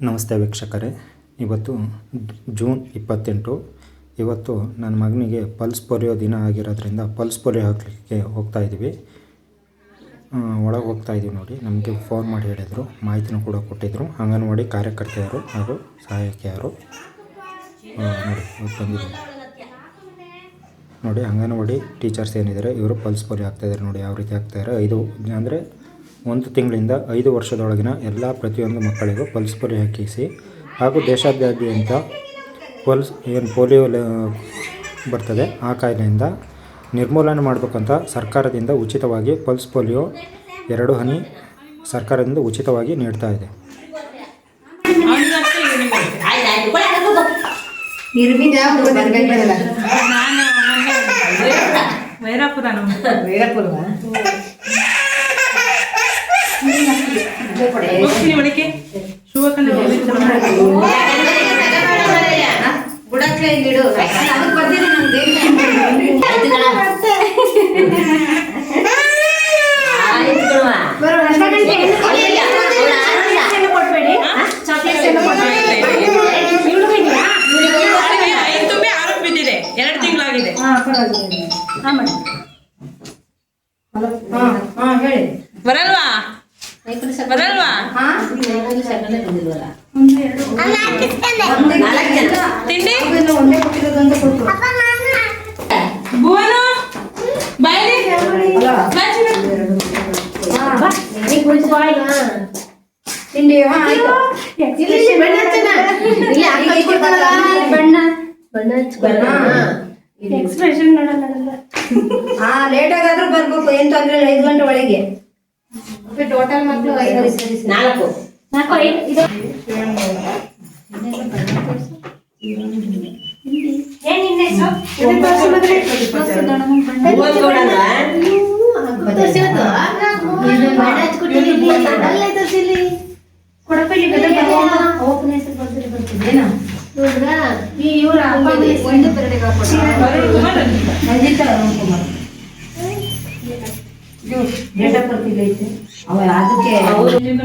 ನಮಸ್ತೆ ವೀಕ್ಷಕರೇ, ಇವತ್ತು ಜೂನ್ 28. ಇವತ್ತು ನನ್ನ ಮಗನಿಗೆ ಪಲ್ಸ್ ಪೋಲಿಯೋ ದಿನ ಆಗಿರೋದ್ರಿಂದ ಪಲ್ಸ್ ಪೋಲಿಯೋ ಹಾಕಲಿಕ್ಕೆ ಹೋಗ್ತಾಯಿದ್ದೀವಿ. ಒಳಗೆ ಹೋಗ್ತಾಯಿದ್ದೀವಿ ನೋಡಿ. ನಮಗೆ ಫೋನ್ ಮಾಡಿ ಹೇಳಿದರು, ಮಾಹಿತಿನೂ ಕೂಡ ಕೊಟ್ಟಿದ್ದರು. ಅಂಗನವಾಡಿ ಕಾರ್ಯಕರ್ತೆಯರು ಹಾಗೂ ಸಹಾಯಕಿಯರು ನೋಡಿ ಬಂದಿದ್ದಾರೆ ನೋಡಿ. ಅಂಗನವಾಡಿ ಟೀಚರ್ಸ್ ಏನಿದ್ದಾರೆ ಇವರು ಪಲ್ಸ್ ಪೋಲಿಯೋ ಹಾಕ್ತಾಯಿದ್ದಾರೆ ನೋಡಿ. ಯಾವ ರೀತಿ ಹಾಕ್ತಾಯಿದ್ದಾರೆ, 5 ಅಂದರೆ 1 ತಿಂಗಳಿಂದ 5 ವರ್ಷದೊಳಗಿನ ಎಲ್ಲ ಪ್ರತಿಯೊಂದು ಮಕ್ಕಳಿಗೂ ಪಲ್ಸ್ ಪೋಲಿಯೋ ಹಾಕಿಸಿ ಹಾಗೂ ದೇಶಾದ್ಯಂತ ಪೋಲಿಯೋ ಬರ್ತದೆ ಆ ಕಾಯಿಲೆಯಿಂದ ನಿರ್ಮೂಲನೆ ಮಾಡಬೇಕಂತ ಸರ್ಕಾರದಿಂದ ಉಚಿತವಾಗಿ ಪಲ್ಸ್ ಪೋಲಿಯೋ 2 ಹನಿ ಸರ್ಕಾರದಿಂದ ಉಚಿತವಾಗಿ ನೀಡ್ತಾ ಇದೆ. ಬರಲ್ವಾ ಬರಲ್ವಾ ತಿಂಡಿ ಬೋನು ಬಾಯಿ ಎಕ್ಸ್ಪ್ರೆಷನ್ ನೋಡಲ್ಲ. ಲೇಟ್ ಆಗಾದ್ರೂ ಬರ್ಬೇಕು, ಏನ್ ತೊಂದ್ರೆ ಇಲ್ಲ. 5 ಗಂಟೆ ಒಳಗೆ ಟೋಟಲ್ ಮಕ್ಕಳು 4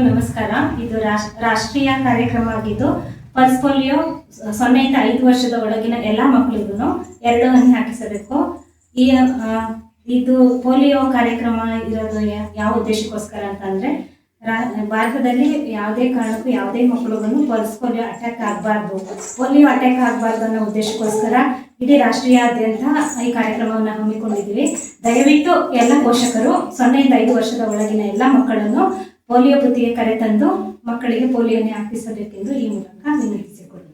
ನಮಸ್ಕಾರ. ಇದು ರಾಷ್ಟ್ರೀಯ ಕಾರ್ಯಕ್ರಮ ಆಗಿದ್ದು ಪಲ್ಸ್ ಪೋಲಿಯೋ 0 ಇಂದ 5 ವರ್ಷದ ಒಳಗಿನ ಎಲ್ಲಾ ಮಕ್ಕಳಿಗೂ 2 ಹನಿ ಹಾಕಿಸಬೇಕು. ಇದು ಪೋಲಿಯೋ ಕಾರ್ಯಕ್ರಮ ಇರೋದು ಯಾವ ಉದ್ದೇಶಕ್ಕೋಸ್ಕರ ಅಂತಂದ್ರೆ, ಭಾರತದಲ್ಲಿ ಯಾವುದೇ ಕಾರಣಕ್ಕೂ ಯಾವುದೇ ಮಕ್ಕಳಿಗೂ ಪಲ್ಸ್ ಪೋಲಿಯೋ ಅಟ್ಯಾಕ್ ಆಗಬಾರ್ದು ಅನ್ನೋ ಉದ್ದೇಶಕ್ಕೋಸ್ಕರ ಇಡೀ ರಾಷ್ಟ್ರೀಯಾದ್ಯಂತ ಈ ಕಾರ್ಯಕ್ರಮವನ್ನು ಹಮ್ಮಿಕೊಂಡಿದ್ದೀವಿ. ದಯವಿಟ್ಟು ಎಲ್ಲ ಪೋಷಕರು 0 ಇಂದ 5 ವರ್ಷದ ಒಳಗಿನ ಎಲ್ಲ ಮಕ್ಕಳನ್ನು ಪೋಲಿಯೋ ಬೂತಿಗೆ ಕರೆತಂದು ಮಕ್ಕಳಿಗೆ ಪೋಲಿಯೋನೇ ಹಾಕಿಸಬೇಕೆಂದು ಈ ಮೂಲಕ ವಿನಂತಿಸಿಕೊಳ್ಳುತ್ತೇವೆ.